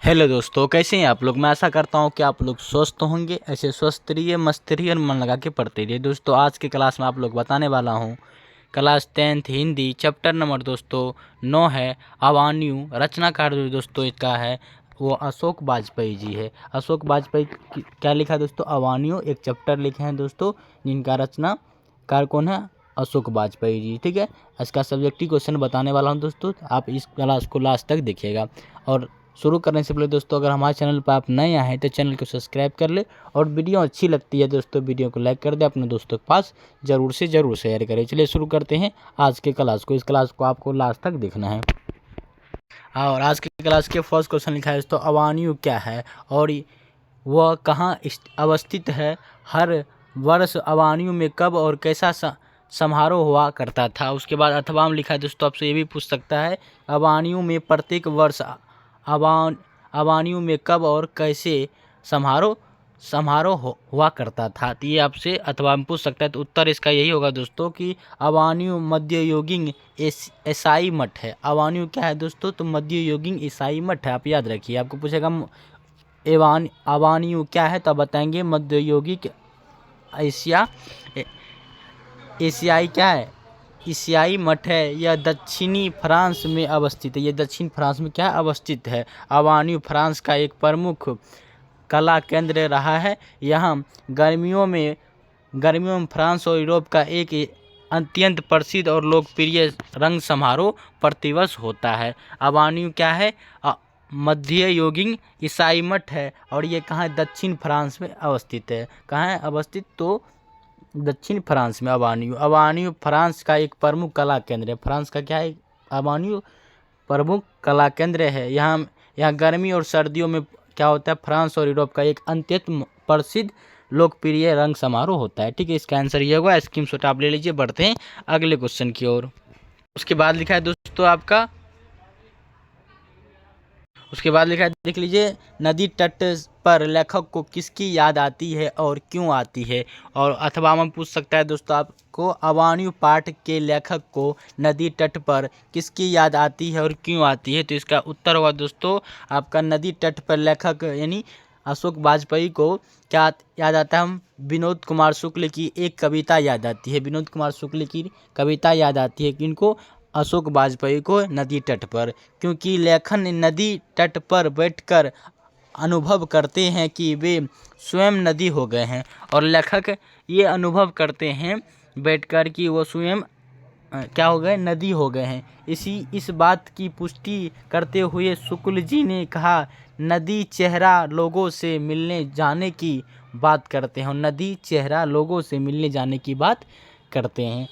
Hello दोस्तों, कैसे हैं आप लोग। मैं आशा करता हूं कि आप लोग स्वस्थ होंगे। ऐसे स्वस्थ रहिए, मस्त रहिए और मन लगा के पढ़ते रहिए। दोस्तों आज की क्लास में आप लोग बताने वाला हूं class 10th Hindi chapter number दोस्तों 9 है अवान्यू। रचनाकार जो दोस्तों इसका है वो अशोक वाजपेयी जी है। अशोक वाजपेयी क्या लिखा है दोस्तों, अवान्यू एक चैप्टर लिखे हैं दोस्तों, जिनका रचनाकार कौन है, अशोक वाजपेयी जी। ठीक है, इसका सब्जेक्टिव क्वेश्चन बताने वाला हूं दोस्तों, आप इस क्लास को लास्ट तक देखिएगा। और शुरू करने से पहले दोस्तों, अगर हमारे चैनल पर आप नए आए हैं तो चैनल को सब्सक्राइब कर ले, और वीडियो अच्छी लगती है दोस्तों वीडियो को लाइक कर दे, अपने दोस्तों के पास ज़रूर से ज़रूर शेयर करें। चलिए शुरू करते हैं आज के क्लास को। इस क्लास को आपको लास्ट तक देखना है। और आज की क्लास के फर्स्ट क्वेश्चन लिखा है दोस्तों, अवान्यू क्या है और वह कहाँ अवस्थित है। हर वर्ष अवान्यू में कब और कैसा समारोह हुआ करता था। उसके बाद अथवा में लिखा है दोस्तों, आपसे ये भी पूछ सकता है, अवान्यू में प्रत्येक वर्ष अवान्यू में कब और कैसे समारोह हुआ करता था। तो ये आपसे अथवा में पूछ सकता है। तो उत्तर इसका यही होगा दोस्तों कि अवान्यू मध्ययुगीन ईसाई मठ है। अवान्यू क्या है दोस्तों, तो मध्ययुगीन ईसाई मठ है। आप याद रखिए, आपको पूछेगा अवान्यू क्या है तो आप बताएंगे मध्ययुगीन एशियाई क्या है, एशियाई मठ है। यह दक्षिणी फ्रांस में अवस्थित है। ये दक्षिण फ्रांस में क्या अवस्थित है। अवान्यू फ्रांस का एक प्रमुख कला केंद्र रहा है। यहाँ गर्मियों में फ्रांस और यूरोप का एक अत्यंत प्रसिद्ध और लोकप्रिय रंग समारोह प्रतिवर्ष होता है। अवान्यू क्या है, मध्ययुगीन ईसाई मठ है, और ये कहाँ है, दक्षिण फ्रांस में अवस्थित है। कहाँ है अवस्थित, तो दक्षिण फ्रांस में। अवान्यू फ्रांस का एक प्रमुख कला केंद्र है। फ्रांस का क्या है, अवान्यू प्रमुख कला केंद्र है। यहाँ गर्मी और सर्दियों में क्या होता है, फ्रांस और यूरोप का एक अत्यंत प्रसिद्ध लोकप्रिय रंग समारोह होता है। ठीक है, इसका आंसर ये होगा। स्क्रीनशॉट आप ले लीजिए। बढ़ते हैं अगले क्वेश्चन की ओर। उसके बाद लिखा है दोस्तों आपका, उसके बाद लिखा है देख लीजिए, नदी तट पर लेखक को किसकी याद आती है और क्यों आती है। और अथवा में पूछ सकता है दोस्तों आपको, अवान्यू पाठ के लेखक को नदी तट पर किसकी याद आती है और क्यों आती है। तो इसका उत्तर होगा दोस्तों आपका, नदी तट पर लेखक यानी अशोक वाजपेयी को क्या याद आता है, विनोद कुमार शुक्ल की एक कविता याद आती है। विनोद कुमार शुक्ल की कविता याद आती है किनको, अशोक वाजपेयी को, नदी तट पर। क्योंकि लेखन नदी तट पर बैठकर अनुभव करते हैं कि वे स्वयं नदी हो गए हैं, और लेखक ये अनुभव करते हैं बैठकर कि वो स्वयं क्या हो गए, नदी हो गए हैं। इस बात की पुष्टि करते हुए शुक्ल जी ने कहा, नदी चेहरा लोगों से मिलने जाने की बात करते हैं। नदी चेहरा लोगों से मिलने जाने की बात करते हैं,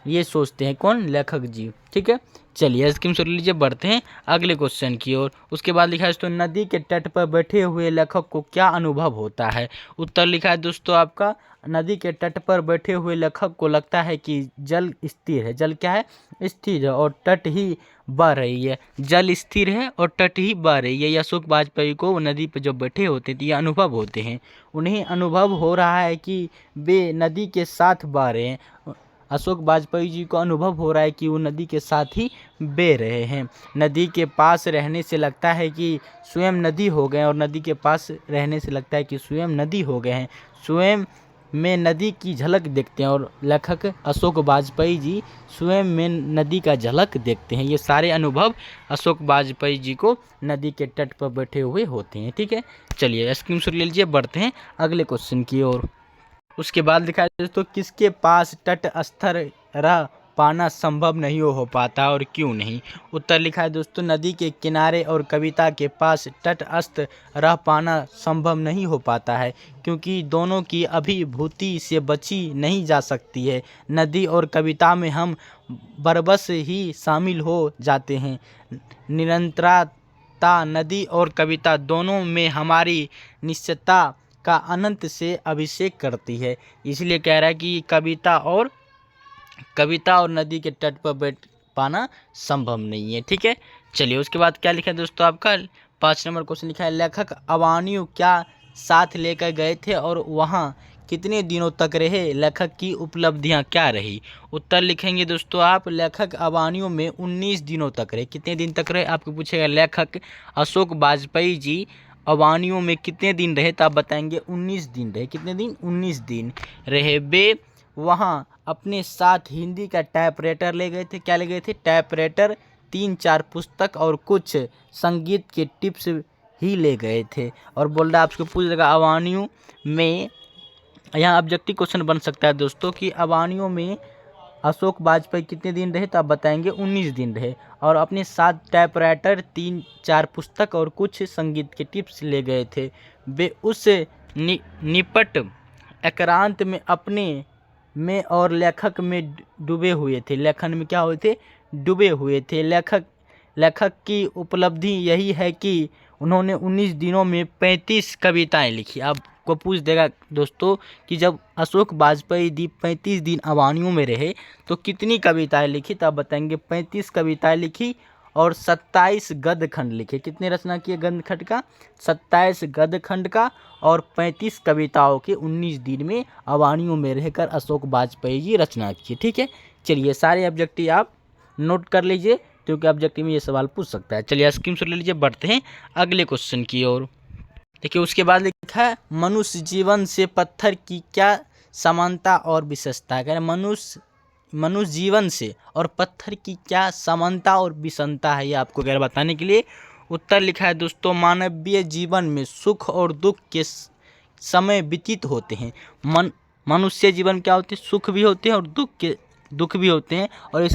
ये सोचते हैं कौन, लेखक जी। ठीक है, चलिए स्क्रीनशॉट लीजिए। बढ़ते हैं अगले क्वेश्चन की ओर। उसके बाद लिखा है दोस्तों, नदी के तट पर बैठे हुए लेखक को क्या अनुभव होता है। उत्तर लिखा है दोस्तों आपका, नदी के तट पर बैठे हुए लेखक को लगता है कि जल स्थिर है। जल क्या है, स्थिर है, और तट ही बह रही है। जल स्थिर है और तट ही बह रही है। अशोक वाजपेयी को नदी पर जब बैठे होते थे ये अनुभव होते हैं। उन्हें अनुभव हो रहा है कि वे नदी के साथ बह रहे हैं। अशोक वाजपेयी जी को अनुभव हो रहा है कि वो नदी के साथ ही बह रहे हैं। नदी के पास रहने से लगता है कि स्वयं नदी हो गए, और नदी के पास रहने से लगता है कि स्वयं नदी हो गए हैं। स्वयं में नदी की झलक देखते हैं, और लेखक अशोक वाजपेयी जी स्वयं में नदी का झलक देखते हैं। ये सारे अनुभव अशोक वाजपेयी जी को नदी के तट पर बैठे हुए होते हैं। ठीक है, चलिए स्क्रीनशॉट ले लीजिए। बढ़ते हैं अगले क्वेश्चन की ओर। उसके बाद लिखा है दोस्तों, किसके पास तटस्थ रह पाना संभव नहीं हो पाता और क्यों नहीं। उत्तर लिखा है दोस्तों, नदी के किनारे और कविता के पास तटस्थ रह पाना संभव नहीं हो पाता है, क्योंकि दोनों की अभिभूति से बची नहीं जा सकती है। नदी और कविता में हम बरबस ही शामिल हो जाते हैं। निरंतरता नदी और कविता दोनों में हमारी निश्चितता का अनंत से अभिषेक करती है। इसलिए कह रहा है कि कविता और नदी के तट पर बैठ पाना संभव नहीं है। ठीक है, चलिए उसके बाद क्या लिखा है दोस्तों आपका, 5 नंबर क्वेश्चन लिखा है, लेखक अवान्यू क्या साथ लेकर गए थे और वहाँ कितने दिनों तक रहे, लेखक की उपलब्धियां क्या रही। उत्तर लिखेंगे दोस्तों आप, लेखक अवानियों में 19 दिनों तक रहे। कितने दिन तक रहे आपको पूछेगा, लेखक अशोक वाजपेयी जी अवानियों में कितने दिन रहे, तो आप बताएंगे 19 दिन रहे। कितने दिन, 19 दिन रहे। वे वहाँ अपने साथ हिंदी का टाइपराइटर ले गए थे। क्या ले गए थे, टाइपराइटर, 3-4 पुस्तक और कुछ संगीत के टिप्स ही ले गए थे। और बोल रहा है आपको पूछ लेगा अवानियों में, यहाँ ऑब्जेक्टिव क्वेश्चन बन सकता है दोस्तों कि अवानियों में अशोक वाजपेयी कितने दिन रहे, तो आप बताएंगे 19 दिन रहे। और अपने साथ टाइपराइटर, 3-4 पुस्तक और कुछ संगीत के टिप्स ले गए थे। वे उस निपट एकांत में अपने में और लेखक में डूबे हुए थे। लेखन में क्या हुए थे, डूबे हुए थे। लेखक की उपलब्धि यही है कि उन्होंने 19 दिनों में 35 कविताएं लिखी। आपको पूछ देगा दोस्तों कि जब अशोक वाजपेयी जी 35 दिन अवानियों में रहे तो कितनी कविताएं लिखी, तो आप बताएंगे 35 कविताएं लिखी और 27 गद्य खंड लिखे। कितने रचना किए गद्य खंड का, 27 गद्य खंड का और 35 कविताओं के 19 दिन में अवानियों में रहकर अशोक वाजपेयी जी रचना की। ठीक है, चलिए सारे ऑब्जेक्टिव आप नोट कर लीजिए क्योंकि ऑब्जेक्टिव में ये सवाल पूछ सकता है। चलिए स्क्रीनशॉट ले लीजिए, बढ़ते हैं अगले क्वेश्चन की ओर। देखिए उसके बाद लिखा है, मनुष्य जीवन से पत्थर की क्या समानता और विशेषता है। मनुष्य जीवन से और पत्थर की क्या समानता और विषमता है, ये आपको कह बताने के लिए उत्तर लिखा है दोस्तों, मानवीय जीवन में सुख और दुख के समय व्यतीत होते हैं। मनुष्य जीवन क्या होते हैं, सुख भी होते हैं और दुख भी होते हैं, और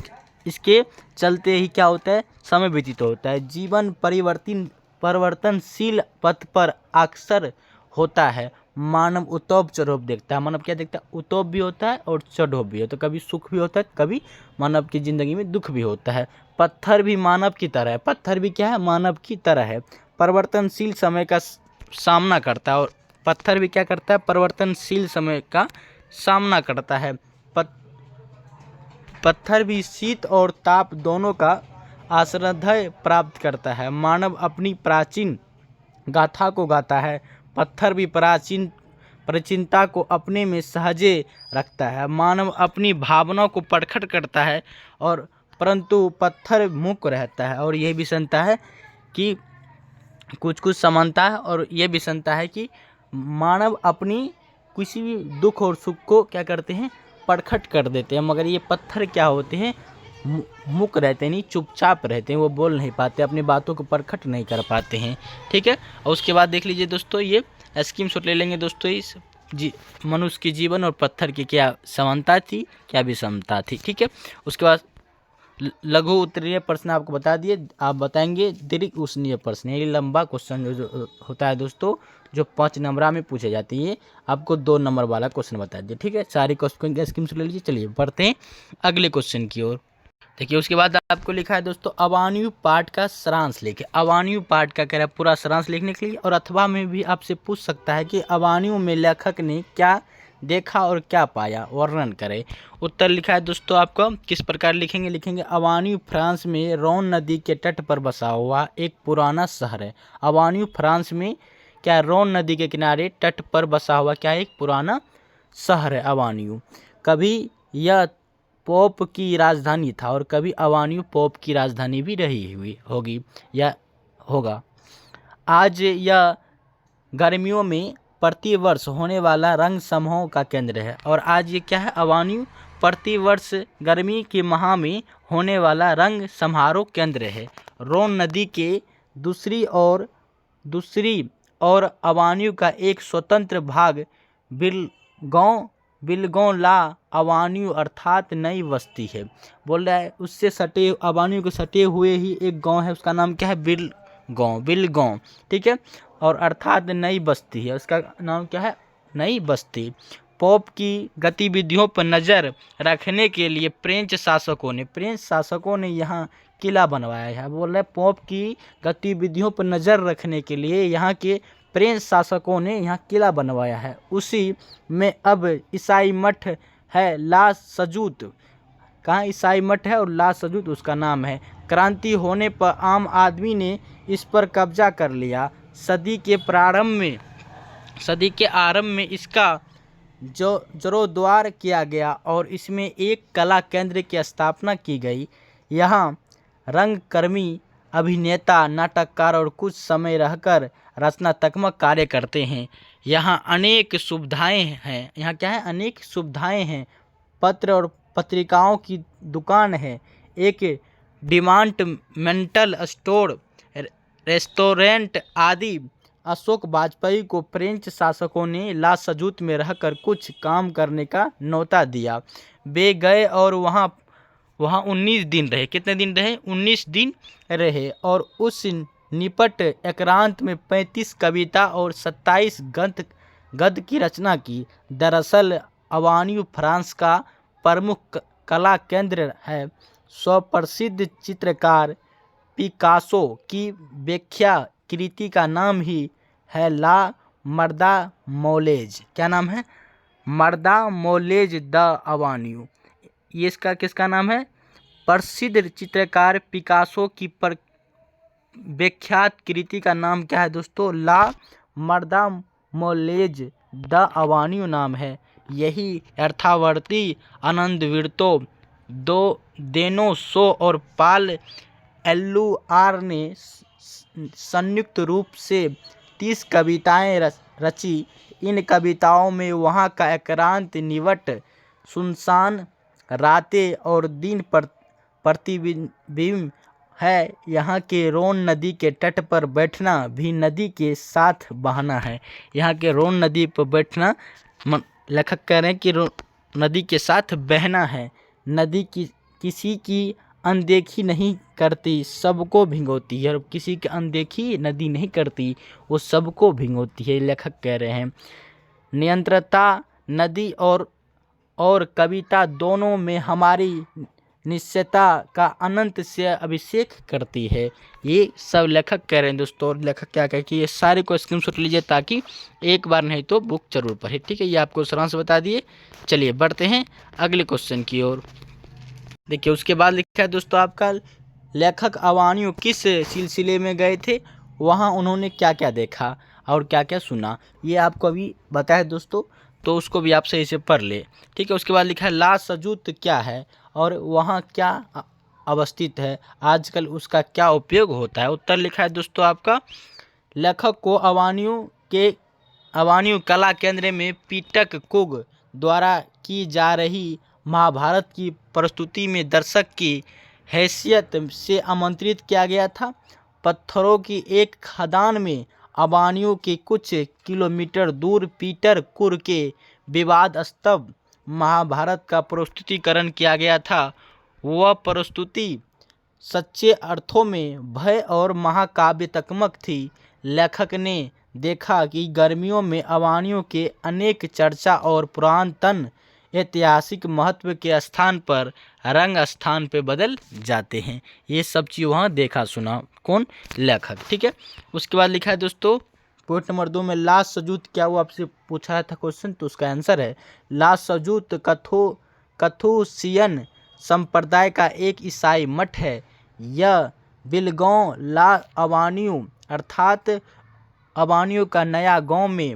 इसके चलते ही क्या होता है, समय व्यतीत होता है। जीवन परिवर्तनशील पथ पर अक्सर होता है। मानव उतोब चढ़ोब देखता है। मानव क्या देखता है, उतोब भी होता है और चढ़ोब भी होता है। तो कभी सुख भी होता है, कभी मानव की जिंदगी में दुख भी होता है। पत्थर भी मानव की तरह है। पत्थर भी क्या है, मानव की तरह है, परिवर्तनशील समय का सामना करता है। और पत्थर भी क्या करता है, परिवर्तनशील समय का सामना करता है। पत्थर भी शीत और ताप दोनों का आश्रय प्राप्त करता है। मानव अपनी प्राचीन गाथा को गाता है। पत्थर भी प्राचीनता को अपने में सहजे रखता है। मानव अपनी भावनाओं को प्रकट करता है और परंतु पत्थर मूक रहता है। और यह विषमता है कि कुछ समानता है और यह विषमता है कि मानव अपनी किसी भी दुख और सुख को क्या करते हैं, प्रकट कर देते हैं। मगर ये पत्थर क्या होते हैं, मूक रहते हैं, नहीं चुपचाप रहते हैं, वो बोल नहीं पाते, अपनी बातों को प्रकट नहीं कर पाते हैं। ठीक है, और उसके बाद देख लीजिए दोस्तों, ये स्क्रीनशॉट ले लेंगे दोस्तों, इस मनुष्य के जीवन और पत्थर की क्या समानता थी, क्या विषमता थी। ठीक है, उसके बाद लघु उत्तरीय प्रश्न आपको बता दिए, आप बताएंगे दीर्घ उष्णीय प्रश्न। ये लंबा क्वेश्चन जो होता है दोस्तों, जो 5 नंबर में पूछे जाते हैं, आपको 2 नंबर वाला क्वेश्चन बता दिए। ठीक है, सारे क्वेश्चन के स्क्रीनशॉट ले लीजिए। चलिए बढ़ते हैं अगले क्वेश्चन की ओर। देखिए उसके बाद आपको लिखा है दोस्तों, अवान्यू पाठ का सारांश लिखे। अवान्यू पाठ का कह रहा है पूरा सारांश लिखने के लिए, और अथवा में भी आपसे पूछ सकता है कि अवान्यू में लेखक ने क्या देखा और क्या पाया, वर्णन करें। उत्तर लिखा है दोस्तों आपको, किस प्रकार लिखेंगे, अवान्यू फ्रांस में रोन नदी के तट पर बसा हुआ एक पुराना शहर है। अवान्यू फ्रांस में क्या, रोन नदी के किनारे तट पर बसा हुआ क्या, एक पुराना शहर है अवान्यू। कभी यह पोप की राजधानी था और कभी अवान्यू पोप की राजधानी भी रही हुई होगी या होगा। आज यह गर्मियों में प्रतिवर्ष होने वाला रंग समूहों का केंद्र है। और आज ये क्या है, अवान्यू प्रतिवर्ष गर्मी के माह में होने वाला रंग समारोह केंद्र है। रोन नदी के दूसरी और अवान्यू का एक स्वतंत्र भाग बिलगों ला अवान्यू अर्थात नई बस्ती है। बोल रहा है उससे सटे, अवान्यू के सटे हुए ही एक गांव है, उसका नाम क्या है, बिलगों। ठीक है, और अर्थात नई बस्ती है, उसका नाम क्या है, नई बस्ती। पोप की गतिविधियों पर नज़र रखने के लिए फ्रेंच शासकों ने यहाँ किला बनवाया है। बोल रहे पोप की गतिविधियों पर नज़र रखने के लिए यहाँ के फ्रेंच शासकों ने यहाँ किला बनवाया है। उसी में अब ईसाई मठ है, ला सजूत। कहाँ ईसाई मठ है और ला सजूत उसका नाम है। क्रांति होने पर आम आदमी ने इस पर कब्जा कर लिया। सदी के आरंभ में इसका जो जोरोद्वार किया गया और इसमें एक कला केंद्र की स्थापना की गई। यहाँ रंगकर्मी, अभिनेता, नाटककार और कुछ समय रहकर रचनात्मक कार्य करते हैं। यहाँ अनेक सुविधाएं हैं। यहाँ क्या है? अनेक सुविधाएं हैं। पत्र और पत्रिकाओं की दुकान है, एक डिपार्टमेंटल स्टोर, रेस्टोरेंट आदि। अशोक वाजपेयी को फ्रेंच शासकों ने ला सजूत में रहकर कुछ काम करने का न्योता दिया। वे गए और वहाँ 19 दिन रहे। कितने दिन रहे? 19 दिन रहे और उस निपट एकांत में 35 कविता और 27 गद्य की रचना की। दरअसल अवान्यू फ्रांस का प्रमुख कला केंद्र है। स्वप्रसिद्ध चित्रकार पिकासो की व्याख्या कृति का नाम ही है ला मर्दा मोलेज। क्या नाम है? मर्दा मोलेज द अवान्यू। ये इसका किसका नाम है? प्रसिद्ध चित्रकार पिकासो की विख्यात कृति का नाम क्या है दोस्तों? ला मर्दा मोलेज द अवान्यू नाम है। यही अर्थावर्ती, आनंदविर्तो, देनोसो और पाल एलुआर ने संयुक्त रूप से 30 कविताएं रची। इन कविताओं में वहाँ का एकांत, निवट, सुनसान रातें और दिन प्रतिबिंब है। यहाँ के रोन नदी के तट पर बैठना भी नदी के साथ बहना है। यहाँ के रोन नदी पर बैठना, लेखक कह रहे हैं कि नदी के साथ बहना है। नदी किसी की अनदेखी नहीं करती, सबको भिगोती है। और किसी की अनदेखी नदी नहीं करती, वो सबको भिगोती है, लेखक कह रहे हैं। नियंत्रता नदी और कविता दोनों में हमारी निश्चयता का अनंत से अभिषेक करती है। ये सब लेखक कह रहे हैं दोस्तों। लेखक क्या कहे कि ये सारे को स्क्रीनशॉट लीजिए ताकि एक बार नहीं तो बुक जरूर पढ़े। ठीक है, ये आपको सारांश बता दिए। चलिए बढ़ते हैं अगले क्वेश्चन की ओर। देखिए उसके बाद लिखा है दोस्तों आपका, लेखक अवान्यू किस सिलसिले में गए थे, वहाँ उन्होंने क्या क्या देखा और क्या क्या सुना, ये आपको अभी बताया दोस्तों, तो उसको भी आप सही से पढ़ ले। ठीक है, उसके बाद लिखा है ला सजूत क्या है और वहाँ क्या अवस्थित है, आजकल उसका क्या उपयोग होता है। उत्तर लिखा है दोस्तों आपका, लेखक को अवान्यू कला केंद्र में पीटक कुग द्वारा की जा रही महाभारत की प्रस्तुति में दर्शक की हैसियत से आमंत्रित किया गया था। पत्थरों की एक खदान में अवान्यू के कुछ किलोमीटर दूर पीटर कुर के विवादास्पद महाभारत का प्रस्तुतिकरण किया गया था। वह प्रस्तुति सच्चे अर्थों में भय और महाकाव्यात्मक थी। लेखक ने देखा कि गर्मियों में अवान्यू के अनेक चर्चा और पुरातन ऐतिहासिक महत्व के स्थान पर रंग स्थान पे बदल जाते हैं। ये सब चीज़ वहाँ देखा सुना, कौन? लेखक। ठीक है, उसके बाद लिखा है दोस्तों पॉइंट नंबर 2 में ला सजूत क्या, वो आपसे पूछा था क्वेश्चन, तो उसका आंसर है ला सजूत कथुसियन संप्रदाय का एक ईसाई मठ है। यह बिलगांव ला अवान्यू अर्थात अवान्यू का नया गांव में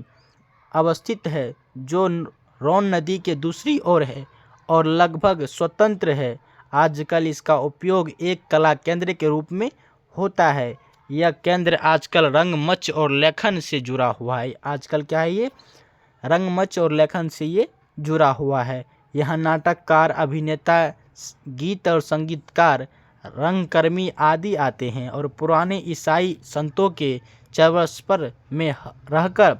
अवस्थित है, जो रोन नदी के दूसरी ओर है और लगभग स्वतंत्र है। आजकल इसका उपयोग एक कला केंद्र के रूप में होता है। यह केंद्र आजकल रंगमंच और लेखन से जुड़ा हुआ है। आजकल क्या है? ये रंगमंच और लेखन से ये जुड़ा हुआ है। यहाँ नाटककार, अभिनेता, गीत और संगीतकार, रंगकर्मी आदि आते हैं और पुराने ईसाई संतों के चर्वस्पर में रहकर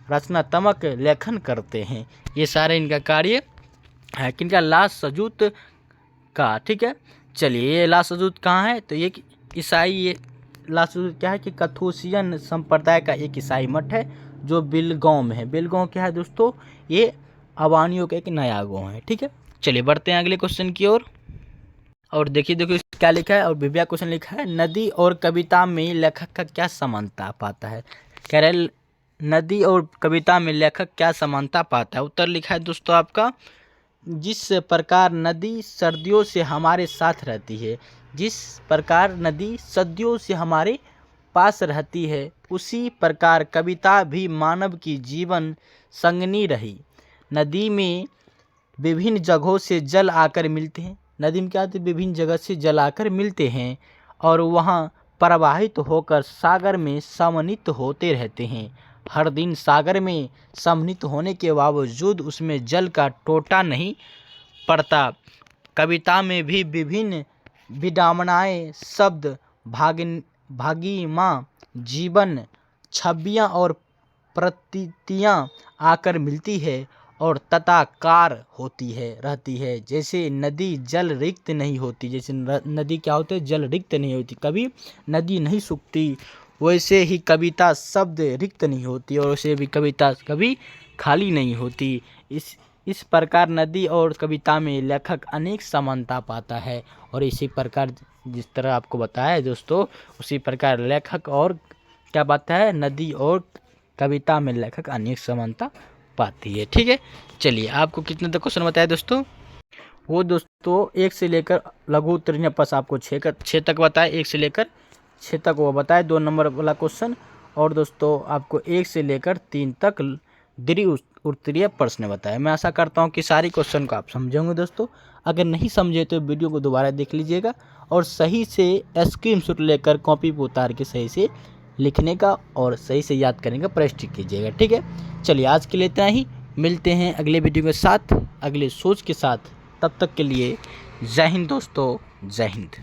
रचनात्मक लेखन करते हैं। ये सारे इनका कार्य है। किनका? ला सजूत का। ठीक है, चलिए ये ला सजूत कहाँ है, तो ये ईसाई, ये ला सजूत क्या है कि कथुसियन संप्रदाय का एक ईसाई मठ है जो बिलगांव में है। बिलगांव क्या है दोस्तों? ये अवान्यू का एक नया गाँव है। ठीक है, चलिए बढ़ते हैं अगले क्वेश्चन की ओर। और देखिए क्या लिखा है, और विभिन्न क्वेश्चन लिखा है, नदी और कविता में लेखक का क्या समानता पाता है। कह रहे नदी और कविता में लेखक क्या समानता पाता है। उत्तर लिखा है दोस्तों आपका, जिस प्रकार नदी सर्दियों से हमारे साथ रहती है, जिस प्रकार नदी सदियों से हमारे पास रहती है, उसी प्रकार कविता भी मानव की जीवन संगनी रही। नदी में विभिन्न जगहों से जल आकर मिलते हैं। नदी में क्या होता है, विभिन्न जगह से जल आकर मिलते हैं और वहाँ प्रवाहित होकर सागर में सम्मिलित होते रहते हैं। हर दिन सागर में सम्मिलित होने के बावजूद उसमें जल का टोटा नहीं पड़ता। कविता में भी विभिन्न विडंबनाएं, शब्द, भागिमा, जीवन, छवियाँ और प्रतीतियाँ आकर मिलती है और तथाकार रहती है। जैसे नदी जल रिक्त नहीं होती, जैसे नदी क्या होती है, जल रिक्त नहीं होती, कभी नदी नहीं सूखती, वैसे ही कविता शब्द रिक्त नहीं होती और वैसे भी कविता कभी खाली नहीं होती। इस प्रकार नदी और कविता में लेखक अनेक समानता पाता है और इसी प्रकार जिस तरह आपको बताया है दोस्तों, उसी प्रकार लेखक और क्या पाता है, नदी और कविता में लेखक अनेक समानता पाती है। ठीक है, चलिए आपको कितने तक क्वेश्चन बताया दोस्तों, वो दोस्तों 1 से लेकर लघु उत्तरीय प्रश्न आपको 6 तक बताया, 1 से लेकर 6 तक वो बताया 2 नंबर वाला क्वेश्चन, और दोस्तों आपको 1 से लेकर 3 तक द्वि उत्तरीय प्रश्न बताया। मैं आशा करता हूँ कि सारी क्वेश्चन को आप समझेंगे दोस्तों। अगर नहीं समझे तो वीडियो को दोबारा देख लीजिएगा और सही से स्क्रीनशॉट लेकर कॉपी पर उतार के सही से लिखने का और सही से याद करने का प्रयास कीजिएगा। ठीक है, चलिए आज के लिए इतना ही, मिलते हैं अगले वीडियो के साथ, अगले सोच के साथ। तब तक के लिए जय हिंद दोस्तों, जय हिंद।